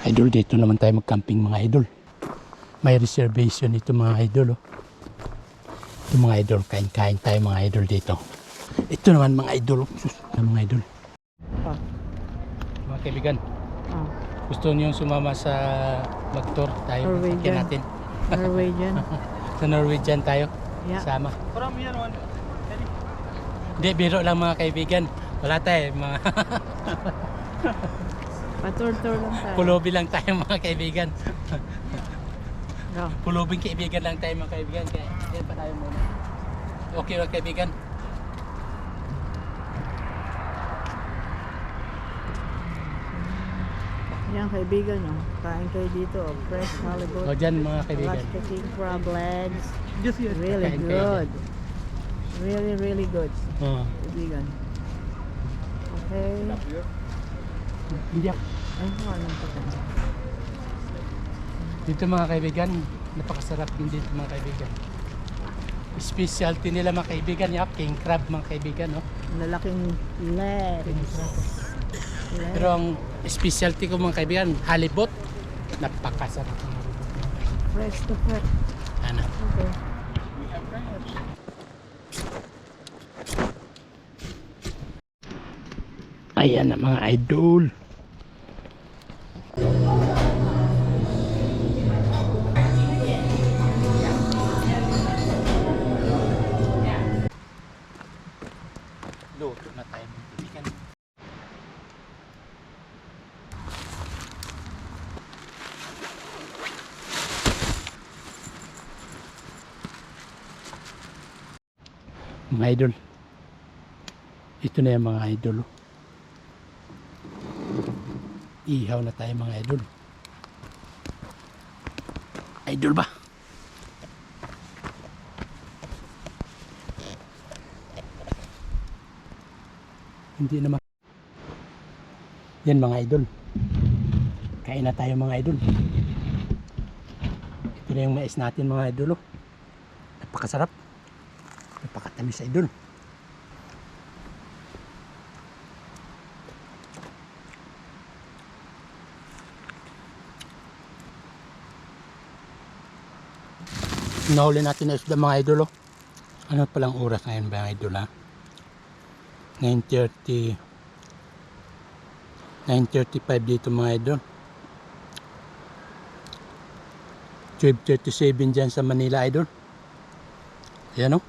Idol, dito naman tayo mag-camping mga idol. May reservation ito mga idol. Oh. Ito mga idol, kain-kain tayo mga idol dito. Ito naman mga idol. Sus, mga idol. Ah. Mga kaibigan, Ah. gusto niyo sumama sa mag-tour tayo? Norwegian. Natin. Norwegian. Sa Norwegian tayo. Yeah. Sama. Hindi, biro lang mga kaibigan. Wala tayo, mga Patur-tur lang tayo. pulubi lang tayo mga kaibigan. No. Pulubing kaibigan lang tayo mga kaibigan. Kaya yan pa tayo muna. Okay mga kaibigan. Yan kaibigan, no? Kain kayo dito. Fresh halibut. O dyan mga kaibigan. Last king crab legs. Really Kain kayo good. Really, really good. Oh. Kaibigan. Okay. Hindi ako. Ay, anong pagkain? Dito mga kaibigan, napakasarap din dito mga kaibigan. Specialty nila mga kaibigan, yung king crab mga kaibigan, no? Lalaking legs. Pero ang specialty ko mga kaibigan, halibut. Napakasarap ng halibut. Fresh to fresh. Ano? Okay. Ayan na mga idol. Luto na tayo mga kaibigan. Mga idol, ito na yung mga idol. Ihaw na tayo mga idol. Idol ba? Hindi naman. Yan mga idol. Kain na tayo mga idol. Ito na yung mais natin mga idol. Napakasarap. Napakatamis idol. Nahuli natin na isda mga idol. Ano palang oras ngayon ba mga idol ha? 9:30 9:35 dito mga idol. 12:37 dyan sa Manila idol. Ayan o.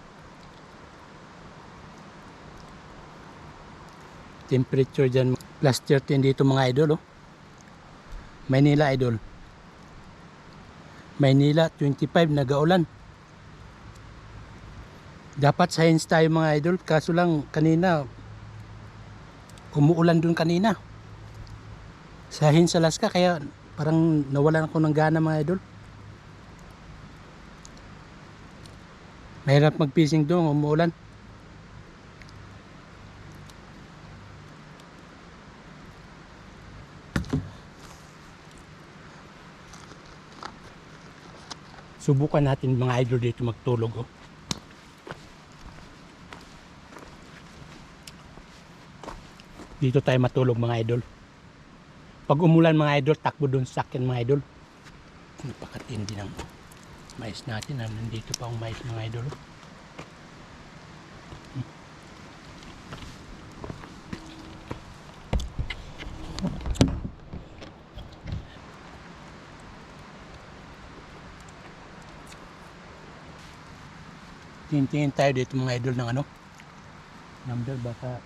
Temperature dyan plus 13 dito mga idol. Manila idol. Maynila 25 nagaulan. Dapat science tayo mga idol, kaso lang kanina umuulan dun kanina. Science Alaska kaya parang nawalan ako ng gana mga idol. Mahirap mag-fishing doon, umuulan. Subukan natin mga idol dito magtulog. Oh. Dito tayo matulog mga idol. Pag umulan mga idol, takbo doon sa akin mga idol. Napakatindi ng mais natin. Nandito pa ang mais mga idol. Tingin tayo dito mga idol ng ano number baka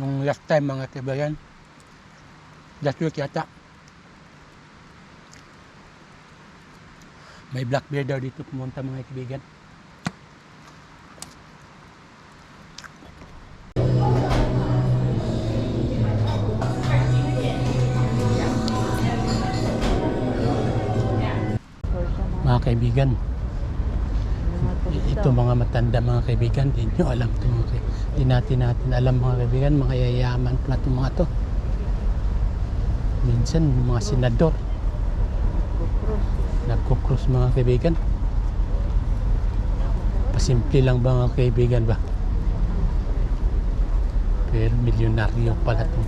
nung last time mga kaibigan last week yata may black bear daw dito pumunta mga kaibigan. Mga kaibigan, ito mga matanda mga kaibigan, hindi nyo alam ito mga kaibigan. Hindi natin alam mga kaibigan, mga yayaman pala itong mga to. Minsan mga senador nagkukrus mga kaibigan. Pasimple lang ba mga kaibigan ba? Pero milyonaryo pala to.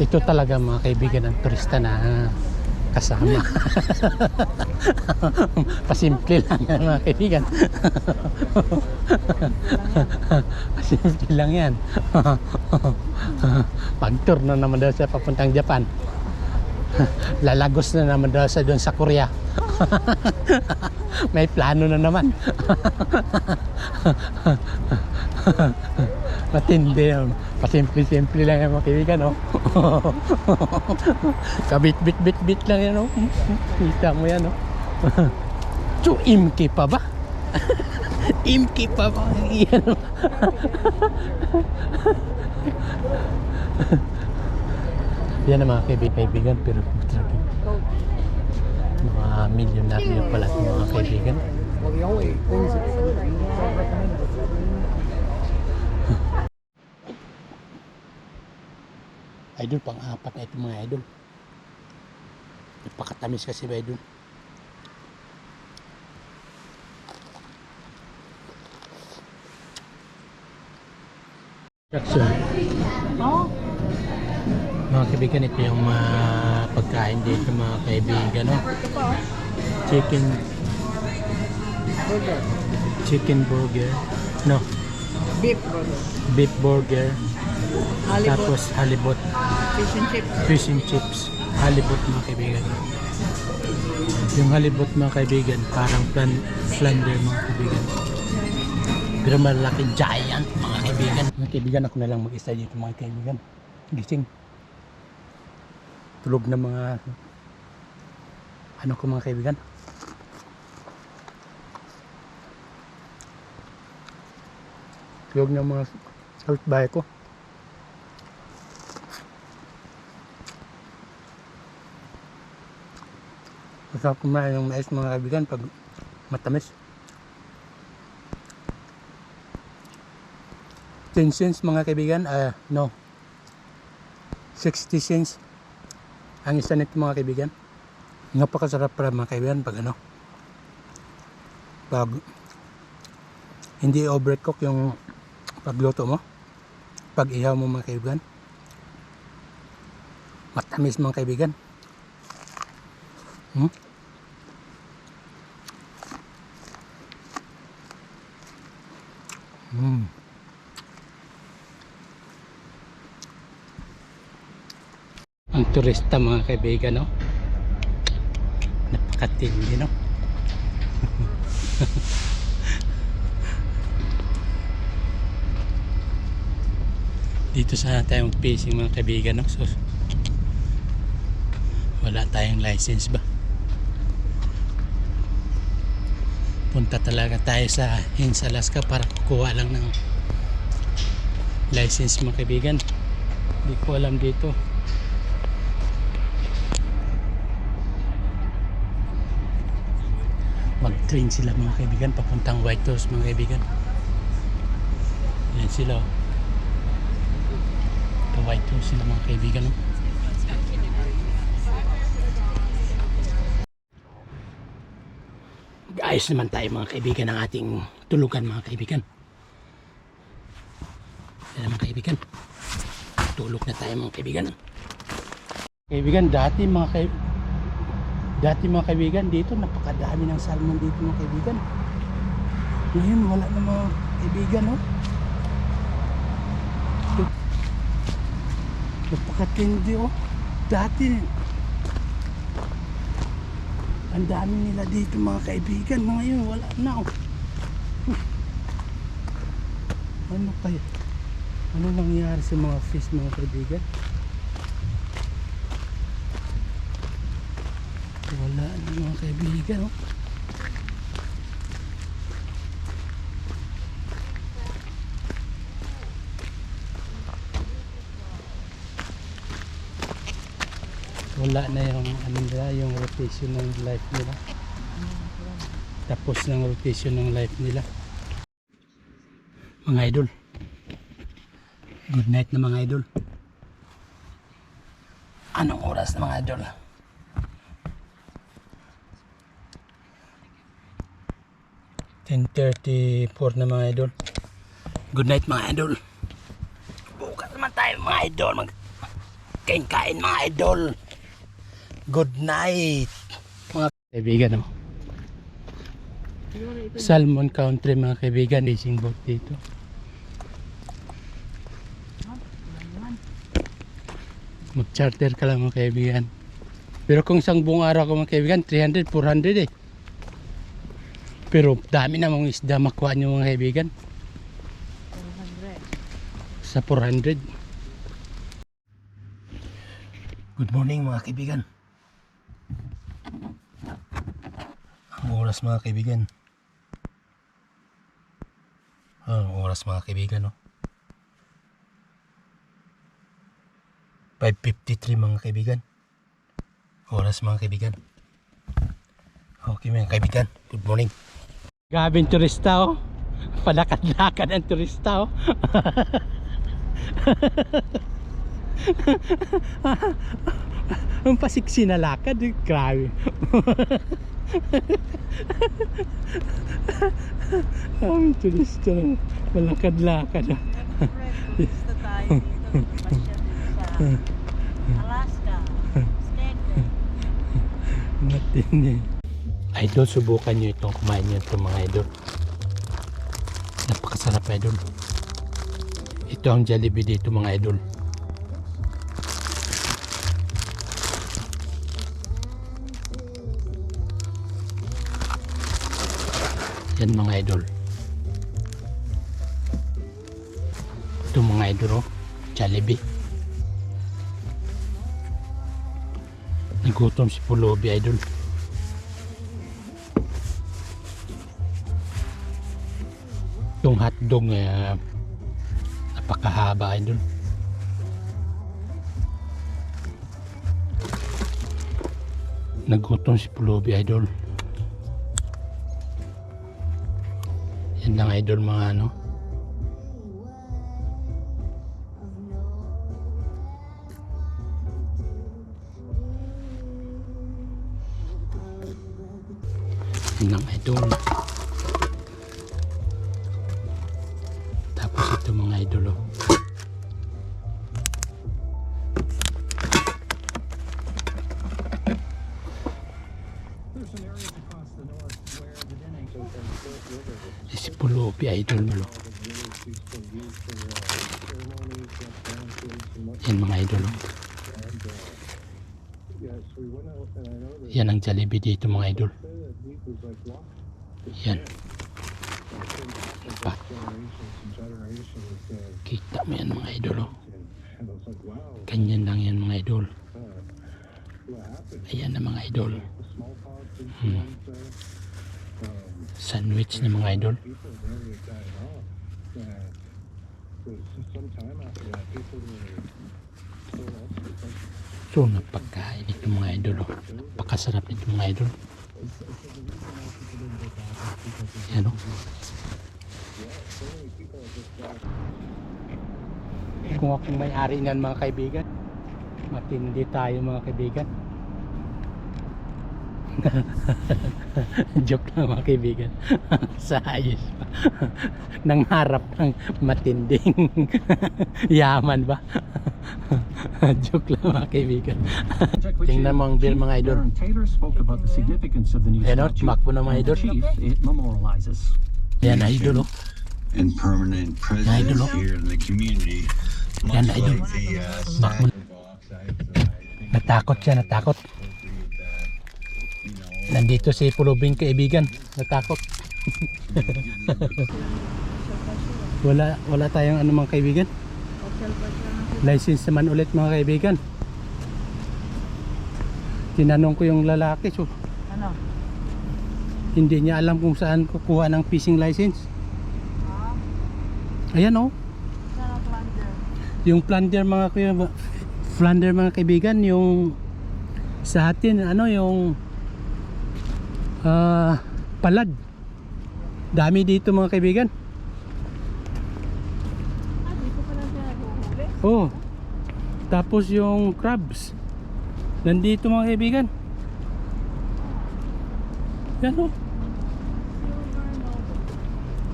Ito talaga mga kaibigan ang turista na kasama. Pasimple lang yan mga kaibigan. Pasimple lang yan. Pag-tour na naman daw siya papuntang Japan. Lalagos na naman daw siya doon sa Korea. May plano na naman. Matindi yun. Pasimple-simple lang yan mga kaibigan, no? Kabit-bit-bit-bit lang yan, no? Kita mo yan, no? So, imki pa ba? Imki pa ba? Yan, no? Yan ang mga kaibigan, pero mga milyonaryo pala itong mga kaibigan. Idol, pang-apat na ito mga idol. Napakatamis kasi ba idol? Jackson. Oh, Mga kaibigan, ito yung mga pagkain dito mga kaibigan, no? Chicken burger. chicken burger, no? Beef burger. Beef burger, Halibut. tapos halibut, Fish and chips. fish and chips, halibut mga kaibigan. Yung halibut mga kaibigan, parang flounder mga kaibigan. Pero malaki giant mga kaibigan. Mga kaibigan, ako na lang mag-isa dito mga kaibigan. Gising. Tulog na mga ano ko mga kaibigan. Tulog na mga kapitbahay ko. Masarap kumain ng mais mga kaibigan pag matamis. 10 cents mga kaibigan, no, 60 cents ang isa nito mga kaibigan. Napakasarap para mga kaibigan pag ano, pag hindi overcook yung pagluto mo, pag ihaw mo mga kaibigan, matamis mga kaibigan. Ang turista mga kaibigan, no? Napakatindi, no? Dito sana tayo mag-fishing mga kaibigan, no? So, wala tayong license ba? Punta talaga tayo sa Hins, Alaska para kukuha lang ng license mga kaibigan. Hindi ko alam dito. Mag-train sila mga kaibigan papuntang Whitehorse mga kaibigan. Yan sila, oh. Pa Whitehorse sila mga kaibigan, oh. Ayos naman tayo mga kaibigan ng ating tulugan mga kaibigan. Yan mga kaibigan, tulog na tayo mga kaibigan. Kaibigan, dati mga kaibigan dito napakadami ng salmon dito mga kaibigan. Ngayon wala na mga kaibigan, no? Napakatindi, oh. Dati ang dami nila dito mga kaibigan. Ngayon wala na, oh. Ano kaya? Ano nangyari sa mga fish mga kaibigan? Wala na mga kaibigan, oh. Wala na yung ano nila, yung rotation ng life nila. Tapos ng rotation ng life nila. Mga idol, good night na mga idol. Anong oras na mga idol? 10:34 na mga idol. Good night mga idol. Bukas naman tayo mga idol. Kain-kain mga idol. Good night. Mga kaibigan, oh. Salmon Country mga kaibigan. Racing boat dito. Mag-charter ka lang mga kaibigan. Pero kung isang buong araw ko mga kaibigan, 300, 400 eh. Pero dami namang isda makuha nyo mga kaibigan. 400. Sa 400. Good morning mga kaibigan. Ang oras mga kaibigan. Ang oras mga kaibigan, no? 5:53 mga kaibigan. Oras mga kaibigan. Okay mga kaibigan. Good morning. Gabing turista, oh. Palakad-lakad ang turista, oh. Ang pasiksi na lakad, eh. Grabe. Ang turista, palakad-lakad, ah. Gusto tayo dito. Pasya din sa Alaska. Stegen. Matindi. Idol, subukan nyo itong kumain nyo itong mga idol. Napakasarap idol. Ito ang Jollibee dito mga idol. Yan mga idol. Ito mga idol, oh. Jollibee. Nagutom si Pulobi idol. Yung hotdog napakahaba idol. Nagutom si Pulobi idol. Yan lang idol mga ano. Yan lang idol. Tapos ito mga idol, oh. Si Pulobi idol mo, oh. Yan mga idol, oh. Yan ang Jollibee dito mga idol. Yan. Pa. Kita mo yan mga idol, oh. Ganyan lang yan mga idol. Ayan na mga idol. Sandwich na mga idol. So napagkain ito mga idol, oh. Napakasarap ito mga idol. Yan, oh. Kung akong may-ari niyan mga kaibigan, matindi tayo mga kaibigan. Joke lang mga kaibigan. Sa ayos pa. Nang harap ng matinding yaman ba? Joke lang mga kaibigan. Tingnan mo ang beer mga idol. Ayan o, tumakbo na mga idol. Yan idol, oh. And permanent presence here in the community. Yan idol. Tumakbo na. Natakot siya, natakot. Nandito si Pulobing kaibigan. Natakot. wala tayong ano mga kaibigan. License naman ulit mga kaibigan. Tinanong ko yung lalaki, so Ano? hindi niya alam kung saan kukuha ng fishing license. Ayan, oh. Sana plunder. Yung plunder mga plunder mga kaibigan, yung sa atin ano yung palad. Dami dito mga kaibigan. Dito pa lang siya nahuhuli. Oh. Tapos yung crabs. Nandito mga kaibigan. Yan, oh.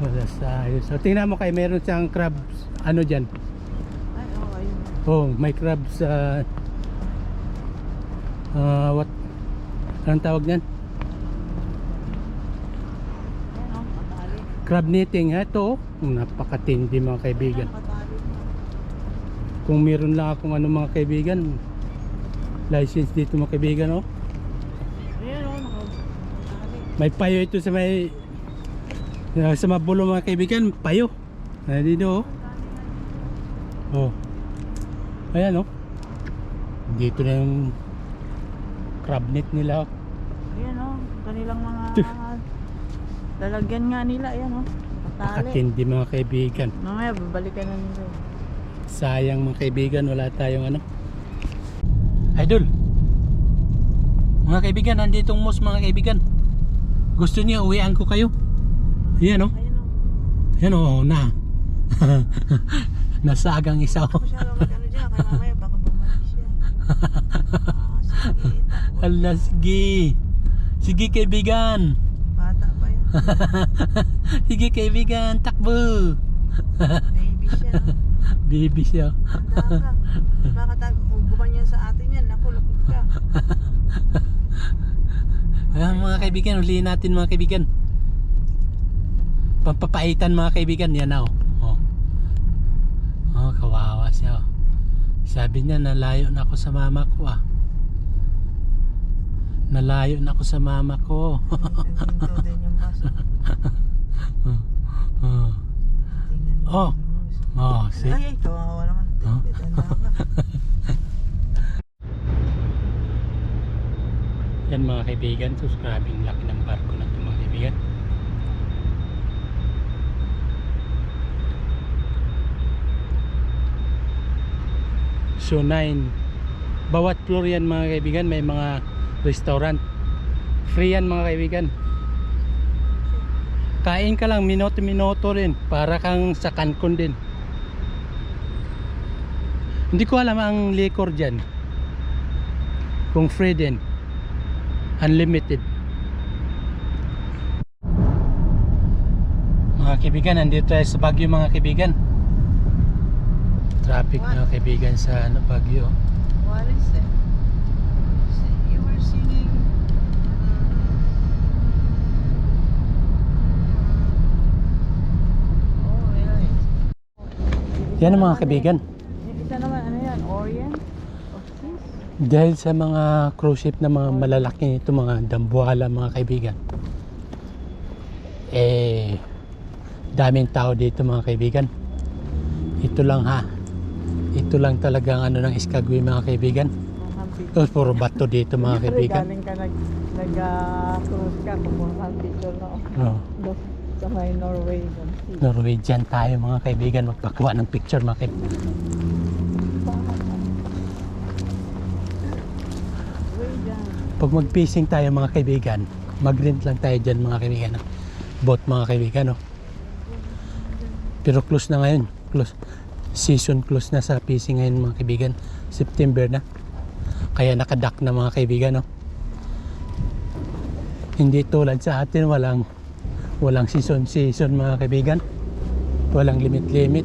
Wala sa ayos. So, tingnan mo kay meron siyang crabs. Ano dyan? Ay, oo, ayun. Oh, may crabs sa... what? Anong tawag niyan? Ayan, oh, matali. Crab knitting. Ha? Ito, napakatindi mga kaibigan. Matali. Kung meron lang akong ano mga kaibigan, license dito mga kaibigan, oh. Ayan, oh, matali. May payo ito sa may sa mabulo mga kaibigan, payo. Dito, oh. Oh. Ayan, oh. Dito na yung crab net nila, oh. Ayan, oh, kanilang mga lalagyan nga nila, ayan, oh. Matali. Pakatindi mga kaibigan. Mamaya, babalikan na nila. Sayang mga kaibigan, wala tayong ano. Idol. Mga kaibigan, nanditong moose mga kaibigan. Gusto niya uwian ko kayo. Ayan, oh. Ayan, oh. Ayan, oh, na. Nasagang isa, oh. Ako siya lang mag-ano dyan, kaya mamaya baka bumalik siya. Sige, takbo. Ala, sige. Sige kaibigan. Bata pa yan. Sige kaibigan, takbo. Baby siya. Baby siya. Handa ka. Baka kung gumanyan sa atin yan, naku, lapit ka. Ayan mga kaibigan, ulihin natin mga kaibigan. Pampapaitan mga kaibigan, yan na, oh. Oh, oh, kawawa siya, oh. Sabi niya, nalayo na ako sa mama ko, ah. Nalayo na ako sa mama ko. Tingin din yung baso. Oh, Tingnan niyo. oh, oh, see? Ay, kawawa naman. Huh? Handa ka. Yan mga kaibigan, so grabing laki ng barko na ito mga kaibigan. So 9, bawat floor yan mga kaibigan, may mga restaurant. Free yan mga kaibigan. Kain ka lang minuto-minuto rin, para kang sa Cancun din. Hindi ko alam ang liquor dyan, kung free din, unlimited. Mga kaibigan, nandito tayo sa Baguio mga kaibigan. Traffic mga kaibigan sa Baguio. What is it? You were singing. Oh, really? Yan ang mga kaibigan. Yung isa naman, ano yan? Orient? Of Seas? Dahil sa mga cruise ship na mga malalaki ito, mga dambuhala mga kaibigan, daming tao dito mga kaibigan. Ito lang ha, ito lang talagang ano ng Iskagway mga kaibigan. Tapos puro bato dito mga kaibigan. Galing ka nag-cruise ka, kumuha kang picture na Oh, doon sa may Norwegian Sea. Norwegian tayo mga kaibigan, magpakuha ng picture mga kaibigan. Norwegian. Pag mag-fishing tayo mga kaibigan, mag-rent lang tayo dyan mga kaibigan, ng boat mga kaibigan, no? Pero close na ngayon, season close na sa fishing ngayon mga kaibigan, September na, kaya nakadak na mga kaibigan, no? Hindi tulad sa atin, walang season mga kaibigan, walang limit.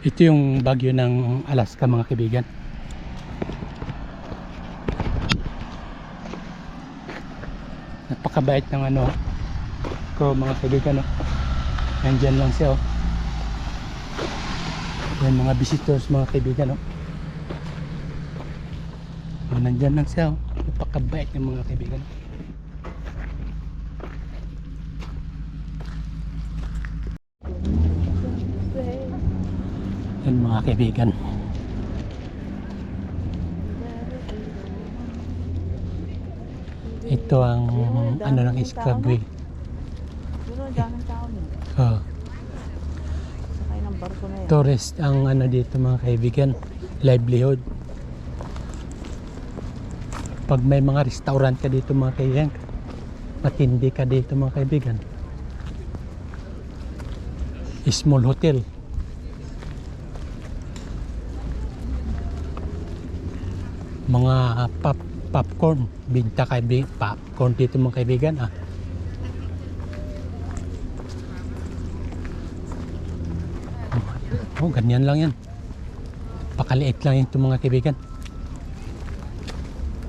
Ito yung bagyo ng Alaska mga kaibigan. Napakabait ng ano ko mga kaibigan, no? Nandyan lang siya, oh. Yan mga visitors mga kaibigan, no? Oh, nandyan lang siya, oh. Napakabait ng mga kaibigan. Yan mga kaibigan. Ito ang ano ng Iskagway. Pero daming tao nila. Oh, Sakay ng barko na yan. tourist ang ano dito mga kaibigan, livelihood. Pag may mga restaurant ka dito mga kaibigan, matindi ka dito mga kaibigan. Small hotel. Mga popcorn. Binta popcorn dito mga kaibigan. Oh, ganyan lang yan. Pakaliit lang yan ito mga kaibigan.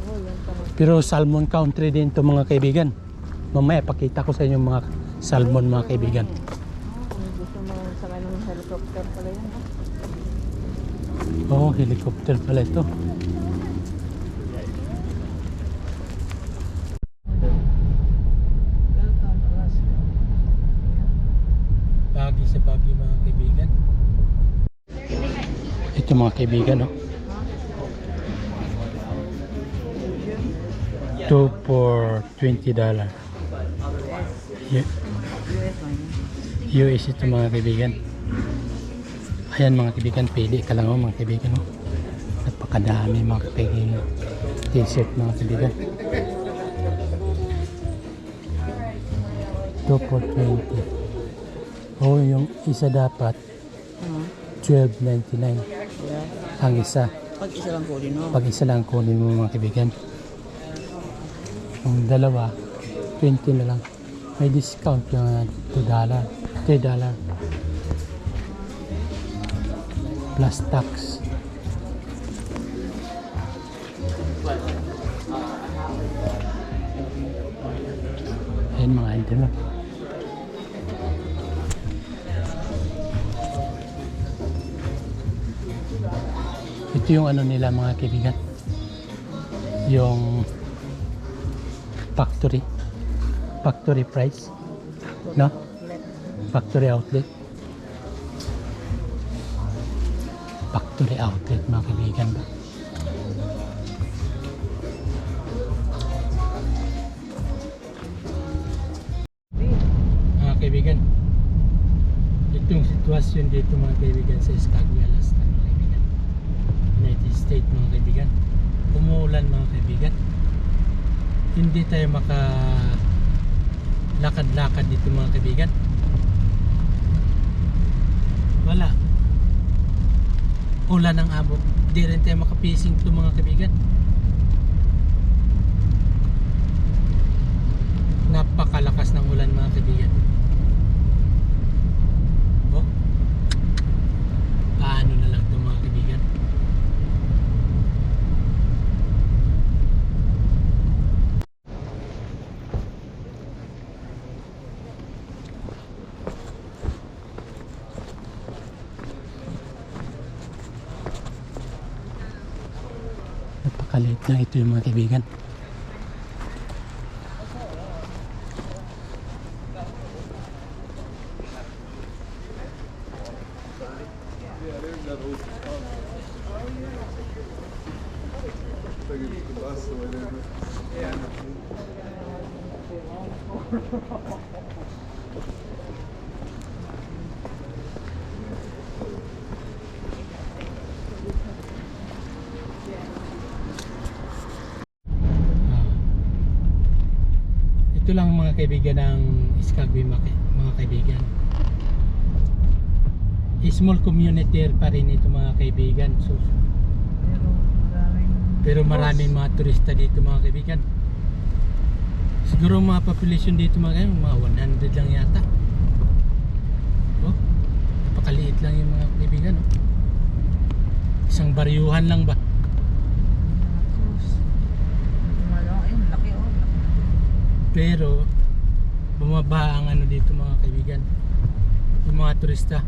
Oh, yan pala. Pero salmon country din ito mga kaibigan. Mamaya pakita ko sa inyo mga salmon mga kaibigan. Kung gusto mo sakay ng helicopter pala yan. Oh, helicopter pala ito. Welcome Alaska. Bagi sa Baguio mga kaibigan. Ito mga kaibigan, oh. 2 for $20. US man yan. US ito mga kaibigan. Ayan mga kaibigan, pili ka lang mga kaibigan. Oh. Napakadami mga kaibigan. T-shirt mga kaibigan. 2 for 20. Oh, yung isa dapat $12.99 Yeah. ang isa. Pag isa lang kunin mo. Pag isa lang kunin mo mga kaibigan. Ang dalawa, 20 na lang. May discount yung $2. $3. Plus tax. Ayan mga idol. Ito yung ano nila mga kaibigan. Yung factory price, no? Factory outlet mga kaibigan ba? Mga kaibigan, itong sitwasyon dito mga kaibigan sa Skagway, Alaska mga kaibigan, United States mga kaibigan. Umuulan mga kaibigan, hindi tayo maka lakad-lakad dito mga kaibigan. Wala, ulan ang abot, di rin tayo makapising dito mga kaibigan. Napakalakas ng ulan mga kaibigan. Oh, paano na lang ito mga kaibigan. Napakaliit na ito yung mga kaibigan. Ito lang mga kaibigan ng Skagway mga kaibigan. Small community pa rin ito mga kaibigan. So, pero maraming mga turista dito mga kaibigan. Siguro mga population dito mga kaibigan, mga 100 lang yata. Oh, napakaliit lang yung mga kaibigan. Oh. Isang baryuhan lang ba? Pero bumaba ang ano dito mga kaibigan, yung mga turista.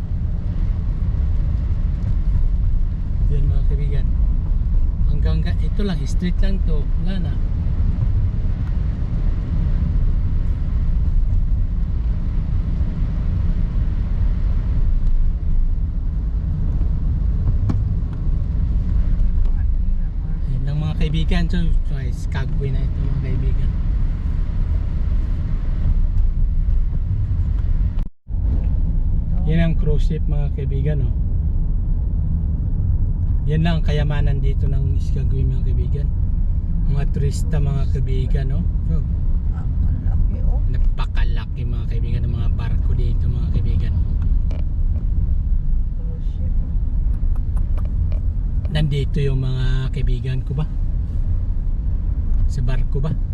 Yan mga kaibigan, hanggang ito lang, street lang to, wala na. Yan lang mga kaibigan. So Skagway na ito mga kaibigan. Yan ang cruise ship mga kaibigan, oh. Yan lang ang kayamanan dito ng Skagway mga kaibigan. Mga turista mga kaibigan, oh. So, Malaki oh. napakalaki mga kaibigan ng mga barko dito mga kaibigan. Cruise ship. Nandito yung mga kaibigan ko ba? Sa barko ba?